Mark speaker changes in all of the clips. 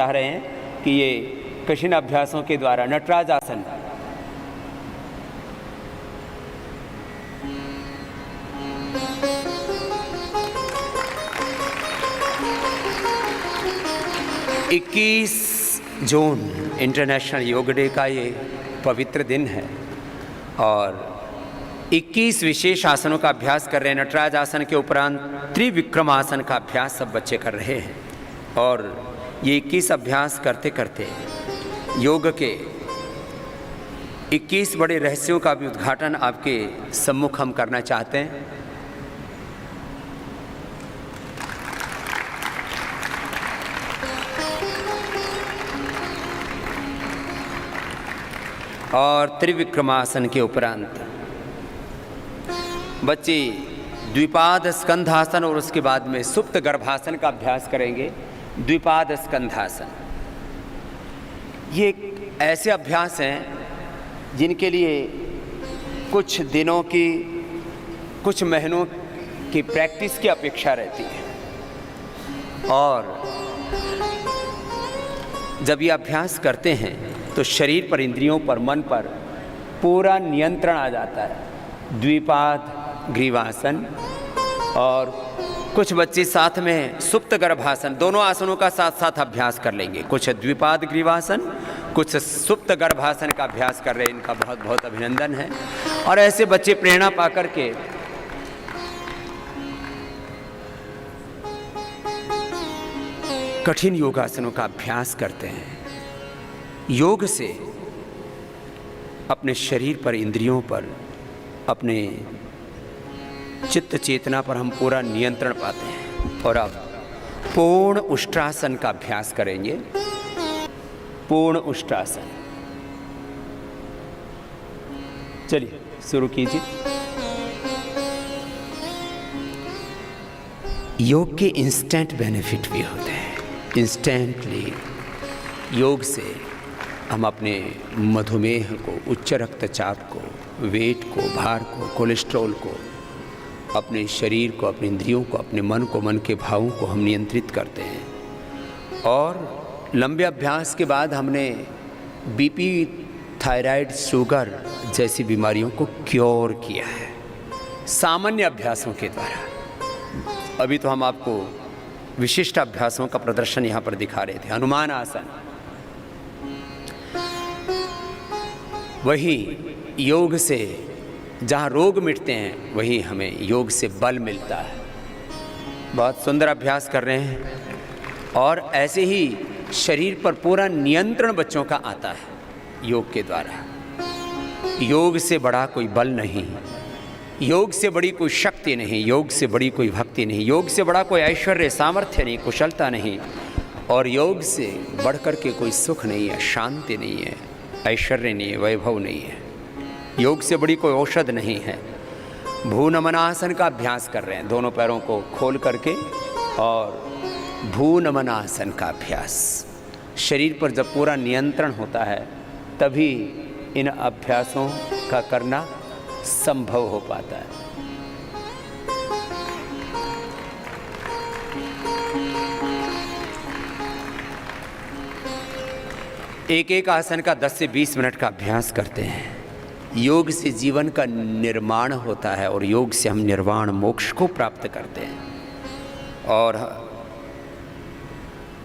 Speaker 1: चाह रहे हैं कि ये कठिन अभ्यासों के द्वारा नटराज आसन, इक्कीस जून इंटरनेशनल योग डे का ये पवित्र दिन है और 21 विशेष आसनों का अभ्यास कर रहे हैं। नटराज आसन के उपरांत त्रिविक्रम आसन का अभ्यास सब बच्चे कर रहे हैं और ये 21 अभ्यास करते करते योग के 21 बड़े रहस्यों का भी उद्घाटन आपके सम्मुख हम करना चाहते हैं। और त्रिविक्रमासन के उपरांत बच्चे द्विपाद स्कंधासन और उसके बाद में सुप्त गर्भासन का अभ्यास करेंगे। द्विपाद स्कंधासन ये ऐसे अभ्यास हैं जिनके लिए कुछ दिनों की, कुछ महीनों की प्रैक्टिस की अपेक्षा रहती है और जब ये अभ्यास करते हैं तो शरीर पर, इंद्रियों पर, मन पर पूरा नियंत्रण आ जाता है। द्विपाद ग्रीवासन और कुछ बच्चे साथ में सुप्त गर्भासन, दोनों आसनों का साथ साथ अभ्यास कर लेंगे। कुछ द्विपाद ग्रीवासन, कुछ सुप्त गर्भासन का अभ्यास कर रहे हैं। इनका बहुत बहुत अभिनंदन है। और ऐसे बच्चे प्रेरणा पाकर के कठिन योगासनों का अभ्यास करते हैं। योग से अपने शरीर पर, इंद्रियों पर, अपने चित्त चेतना पर हम पूरा नियंत्रण पाते हैं। और अब पूर्ण उष्ट्रासन का अभ्यास करेंगे। पूर्ण उष्ट्रासन, चलिए शुरू कीजिए। योग के इंस्टेंट बेनिफिट भी होते हैं। इंस्टेंटली योग से हम अपने मधुमेह को, उच्च रक्तचाप को, वेट को, भार को, कोलेस्ट्रॉल को, अपने शरीर को, अपने इंद्रियों को, अपने मन को, मन के भावों को हम नियंत्रित करते हैं। और लंबे अभ्यास के बाद हमने बीपी, थायराइड, शुगर जैसी बीमारियों को क्योर किया है सामान्य अभ्यासों के द्वारा। अभी तो हम आपको विशिष्ट अभ्यासों का प्रदर्शन यहाँ पर दिखा रहे थे। हनुमान आसन, वही योग से जहाँ रोग मिटते हैं वही हमें योग से बल मिलता है। बहुत सुंदर अभ्यास कर रहे हैं और ऐसे ही शरीर पर पूरा नियंत्रण बच्चों का आता है योग के द्वारा। योग से बड़ा कोई बल नहीं, योग से बड़ी कोई शक्ति नहीं, योग से बड़ी कोई भक्ति नहीं, योग से बड़ा कोई ऐश्वर्य, सामर्थ्य नहीं, कुशलता नहीं, और योग से बढ़कर के कोई सुख नहीं है, शांति नहीं है, ऐश्वर्य नहीं है, वैभव नहीं है। योग से बड़ी कोई औषध नहीं है। भूनमनासन का अभ्यास कर रहे हैं, दोनों पैरों को खोल करके, और भूनमनासन का अभ्यास। शरीर पर जब पूरा नियंत्रण होता है तभी इन अभ्यासों का करना संभव हो पाता है। एक एक आसन का 10 से 20 मिनट का अभ्यास करते हैं। योग से जीवन का निर्माण होता है और योग से हम निर्वाण मोक्ष को प्राप्त करते हैं। और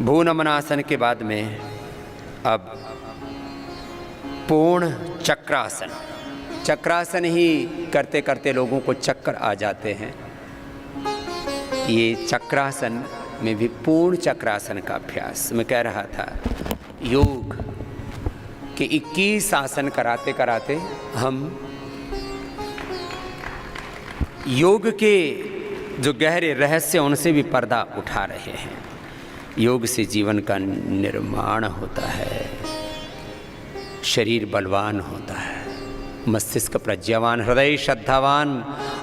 Speaker 1: भूनमनासन के बाद में अब पूर्ण चक्रासन। चक्रासन ही करते करते लोगों को चक्कर आ जाते हैं। ये चक्रासन में भी पूर्ण चक्रासन का अभ्यास मैं कह रहा था। योग के 21 आसन कराते कराते हम योग के जो गहरे रहस्य उनसे भी पर्दा उठा रहे हैं। योग से जीवन का निर्माण होता है, शरीर बलवान होता है, मस्तिष्क प्रज्ञावान, हृदय श्रद्धावान,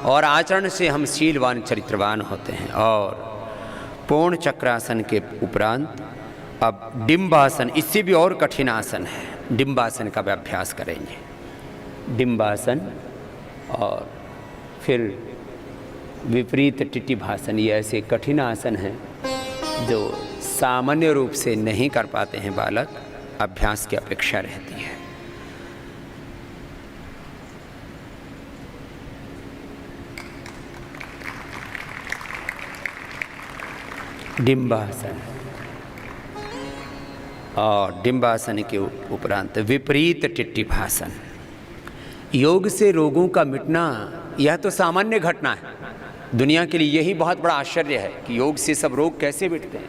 Speaker 1: और आचरण से हम शीलवान, चरित्रवान होते हैं। और पूर्ण चक्रासन के उपरांत अब डिम्बासन, इससे भी और कठिन आसन है। डिम्बासन का भी अभ्यास करेंगे। डिम्बासन और फिर विपरीत टिटिभासन, ये ऐसे कठिन आसन हैं जो सामान्य रूप से नहीं कर पाते हैं बालक, अभ्यास की अपेक्षा रहती है। डिंबासन, और डिंबासन के उपरांत विपरीत टिट्टिभासन। योग से रोगों का मिटना यह तो सामान्य घटना है, दुनिया के लिए यही बहुत बड़ा आश्चर्य है कि योग से सब रोग कैसे मिटते हैं।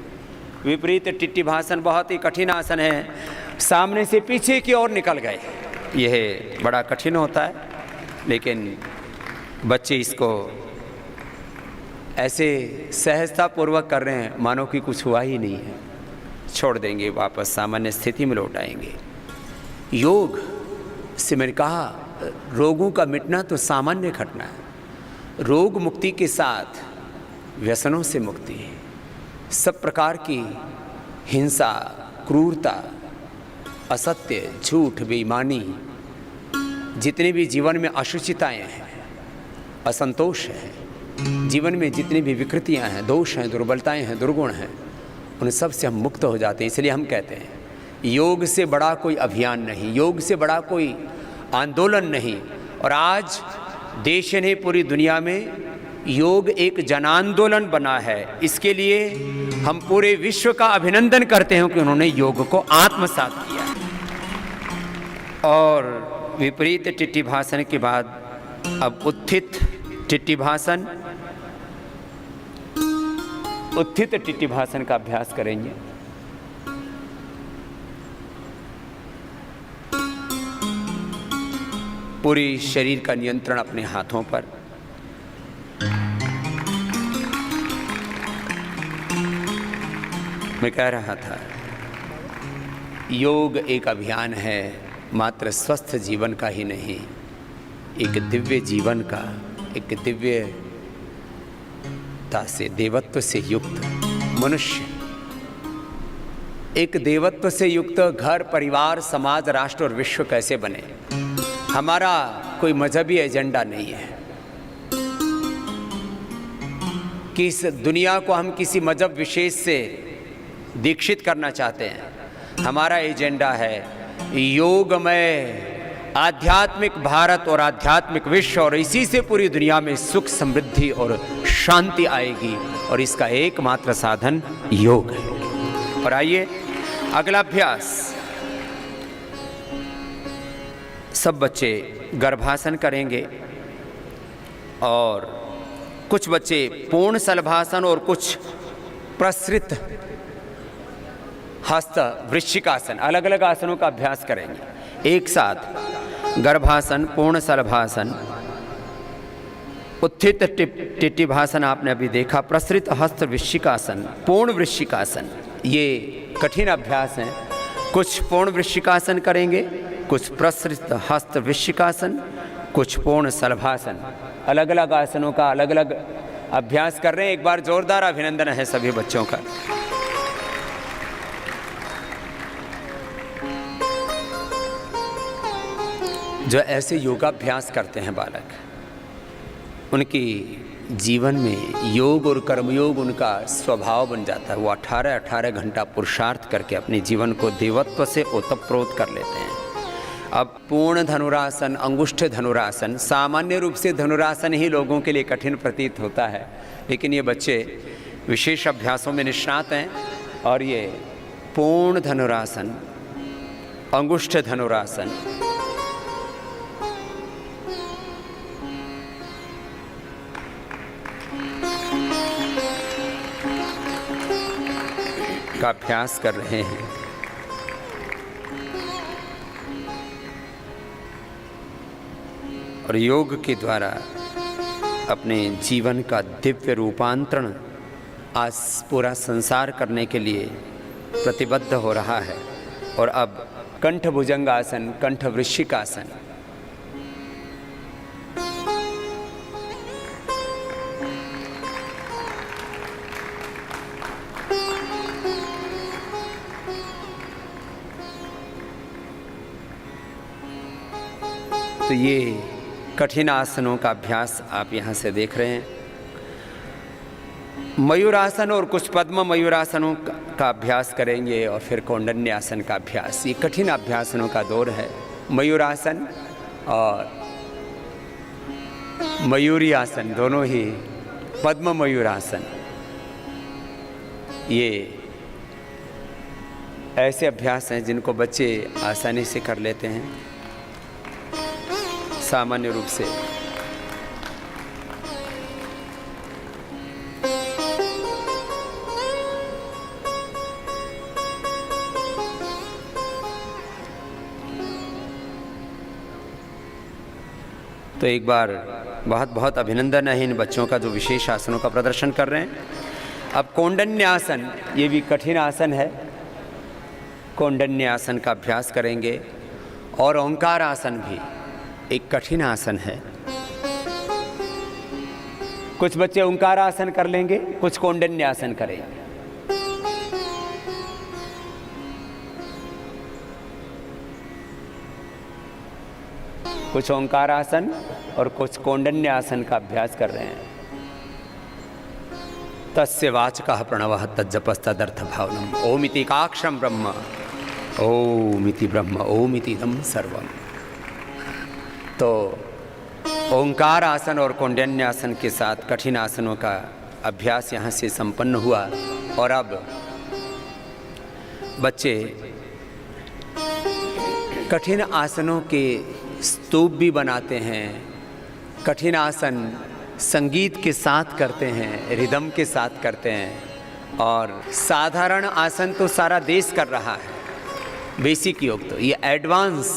Speaker 1: विपरीत टिट्टिभासन बहुत ही कठिन आसन है, सामने से पीछे की ओर निकल गए, यह बड़ा कठिन होता है, लेकिन बच्चे इसको ऐसे सहजतापूर्वक कर रहे हैं मानो कि कुछ हुआ ही नहीं है, छोड़ देंगे, वापस सामान्य स्थिति में लौट आएंगे। योग से मैंने कहा रोगों का मिटना तो सामान्य घटना है, रोग मुक्ति के साथ व्यसनों से मुक्ति, सब प्रकार की हिंसा, क्रूरता, असत्य, झूठ, बेईमानी, जितने भी जीवन में अशुचिताएं हैं, असंतोष है, जीवन में जितनी भी विकृतियां हैं, दोष हैं, दुर्बलताएं हैं, दुर्गुण हैं, उन सब से हम मुक्त हो जाते हैं। इसलिए हम कहते हैं योग से बड़ा कोई अभियान नहीं, योग से बड़ा कोई आंदोलन नहीं। और आज देश ने पूरी दुनिया में योग एक जन आंदोलन बना है। इसके लिए हम पूरे विश्व का अभिनंदन करते हैं कि उन्होंने योग को आत्मसात किया। और विपरीत टिट्टिभासन के बाद अब उत्थित टिट्टिभासन, उत्थित टिट्टिभासन का अभ्यास करेंगे। पूरी शरीर का नियंत्रण अपने हाथों पर, मैं कह रहा था योग एक अभियान है, मात्र स्वस्थ जीवन का ही नहीं, एक दिव्य जीवन का, एक दिव्यता से, देवत्व से युक्त मनुष्य, एक देवत्व से युक्त घर, परिवार, समाज, राष्ट्र और विश्व कैसे बने। हमारा कोई मजहबी एजेंडा नहीं है कि इस दुनिया को हम किसी मजहब विशेष से दीक्षित करना चाहते हैं। हमारा एजेंडा है योगमय आध्यात्मिक भारत और आध्यात्मिक विश्व, और इसी से पूरी दुनिया में सुख, समृद्धि और शांति आएगी, और इसका एकमात्र साधन योग है। और आइए अगला अभ्यास, सब बच्चे गर्भासन करेंगे और कुछ बच्चे पूर्ण शलभासन और कुछ प्रसृत हस्त वृश्चिकासन, अलग अलग आसनों का अभ्यास करेंगे एक साथ। गर्भासन, पूर्ण शलभासन, उत्थित टिट्टिभासन आपने अभी देखा, प्रसृत हस्त वृश्चिकासन, पूर्ण वृश्चिकासन, ये कठिन अभ्यास हैं। कुछ पूर्ण वृश्चिकासन करेंगे, कुछ प्रसृत हस्त वृश्चिकासन, कुछ पूर्ण शलभासन, अलग अलग आसनों का अलग अलग अभ्यास कर रहे हैं। एक बार जोरदार अभिनंदन है सभी बच्चों का। जो ऐसे योगाभ्यास करते हैं बालक, उनकी जीवन में योग और कर्मयोग उनका स्वभाव बन जाता है। वो 18-18 घंटा पुरुषार्थ करके अपने जीवन को देवत्व से ओतप्रोत कर लेते हैं। अब पूर्ण धनुरासन, अंगुष्ठ धनुरासन, सामान्य रूप से धनुरासन ही लोगों के लिए कठिन प्रतीत होता है, लेकिन ये बच्चे विशेष अभ्यासों में निष्णात हैं। और ये पूर्ण धनुरासन, अंगुष्ठ धनुरासन, का अभ्यास कर रहे हैं। और योग के द्वारा अपने जीवन का दिव्य रूपांतरण आज पूरा संसार करने के लिए प्रतिबद्ध हो रहा है। और अब कंठ भुजंगासन, कंठ वृश्चिकासन, तो ये कठिन आसनों का अभ्यास आप यहाँ से देख रहे हैं। मयूरासन और कुछ पद्म मयूरासनों का अभ्यास करेंगे और फिर कौंडन्यासन का अभ्यास। ये कठिन अभ्यासनों का दौर है। मयूरासन और मयूरी आसन दोनों ही, पद्म मयूरासन, ये ऐसे अभ्यास हैं जिनको बच्चे आसानी से कर लेते हैं सामान्य रूप से। तो एक बार बहुत बहुत अभिनंदन है इन बच्चों का जो विशेष आसनों का प्रदर्शन कर रहे हैं। अब कौंडन्यासन, ये भी कठिन आसन है। कौंडन्यासन का अभ्यास करेंगे और ओंकार आसन भी एक कठिन आसन है। कुछ बच्चे ओंकार आसन कर लेंगे, कुछ कौंडन्यासन करेंगे। कुछ ओंकार आसन और कुछ कौंडन्यासन का अभ्यास कर रहे हैं। तस्य वाचकः प्रणवः तज्जपस्तदर्थ भावनम ओमिति काक्षम ब्रह्म ओमिति ब्रह्म ओमिति इदं सर्वम। तो ओंकार आसन और कौंडन्यासन के साथ कठिन आसनों का अभ्यास यहाँ से संपन्न हुआ। और अब बच्चे कठिन आसनों के स्तूप भी बनाते हैं। कठिन आसन संगीत के साथ करते हैं, रिदम के साथ करते हैं। और साधारण आसन तो सारा देश कर रहा है, बेसिक योग। तो ये एडवांस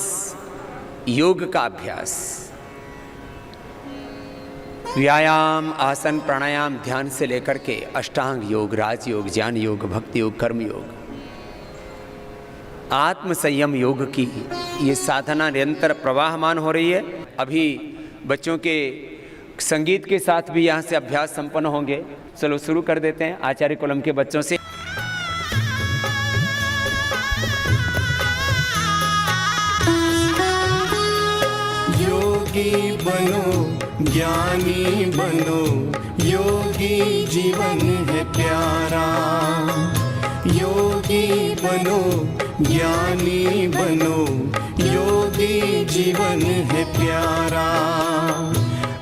Speaker 1: योग का अभ्यास, व्यायाम, आसन, प्राणायाम, ध्यान से लेकर के अष्टांग योग, राजयोग, ज्ञान योग, भक्ति योग, कर्म योग, आत्म संयम योग की ये साधना निरंतर प्रवाहमान हो रही है। अभी बच्चों के संगीत के साथ भी यहाँ से अभ्यास संपन्न होंगे। चलो शुरू कर देते हैं आचार्य कुलम के बच्चों से।
Speaker 2: योगी बनो, ज्ञानी बनो, योगी जीवन है प्यारा। योगी बनो, ज्ञानी बनो, योगी जीवन है प्यारा।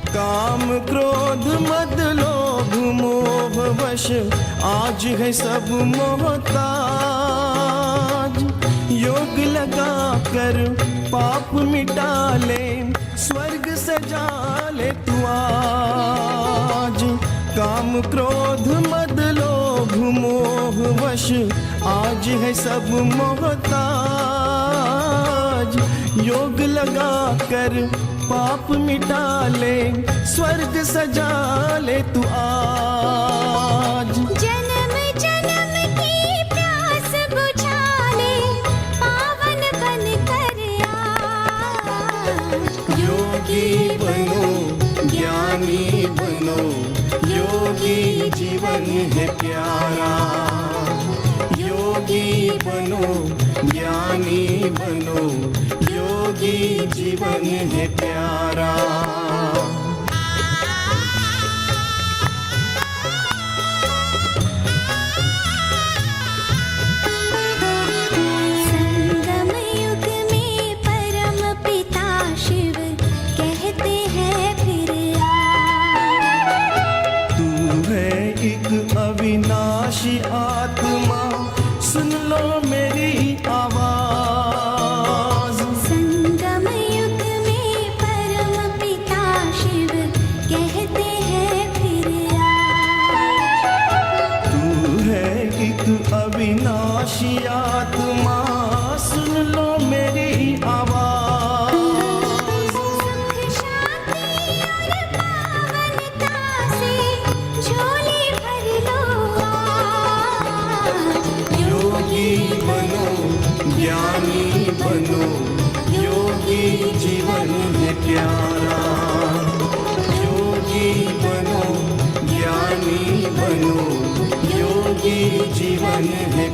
Speaker 2: काम क्रोध मद लोभ मोह वश आज है सब मोहताज। योग लगा कर पाप मिटा ले, स्वर्ग सजा ले तू आज। काम क्रोध मद लोभ मोह वश आज है सब मोहताज। योग लगा कर पाप मिटा ले, स्वर्ग सजा ले तू आज।
Speaker 3: जन्म जन्म की प्यास बुझा ले, पावन बन कर आज।
Speaker 2: योगी बनो, ज्ञानी बनो, योगी जीवन है प्यारा। योगी बनो, ज्ञानी बनो, योगी जीवन है प्यारा।
Speaker 3: संगम युग में परम पिता शिव कहते हैं फिर
Speaker 2: तू है एक अविनाशी आत्मा, सुन लो मेरी आवाज।
Speaker 3: संगम युग में परम पिता शिव कहते हैं फिर
Speaker 2: तू है एक अविनाशी आत्मा, सुन लो मेरी आवाज।
Speaker 3: सुख शांति और पावनता से झोली भर लो आज।
Speaker 2: योगी बनो, ज्ञानी बनो, योगी जीवन है प्यारा। योगी बनो, ज्ञानी बनो, योगी जीवन है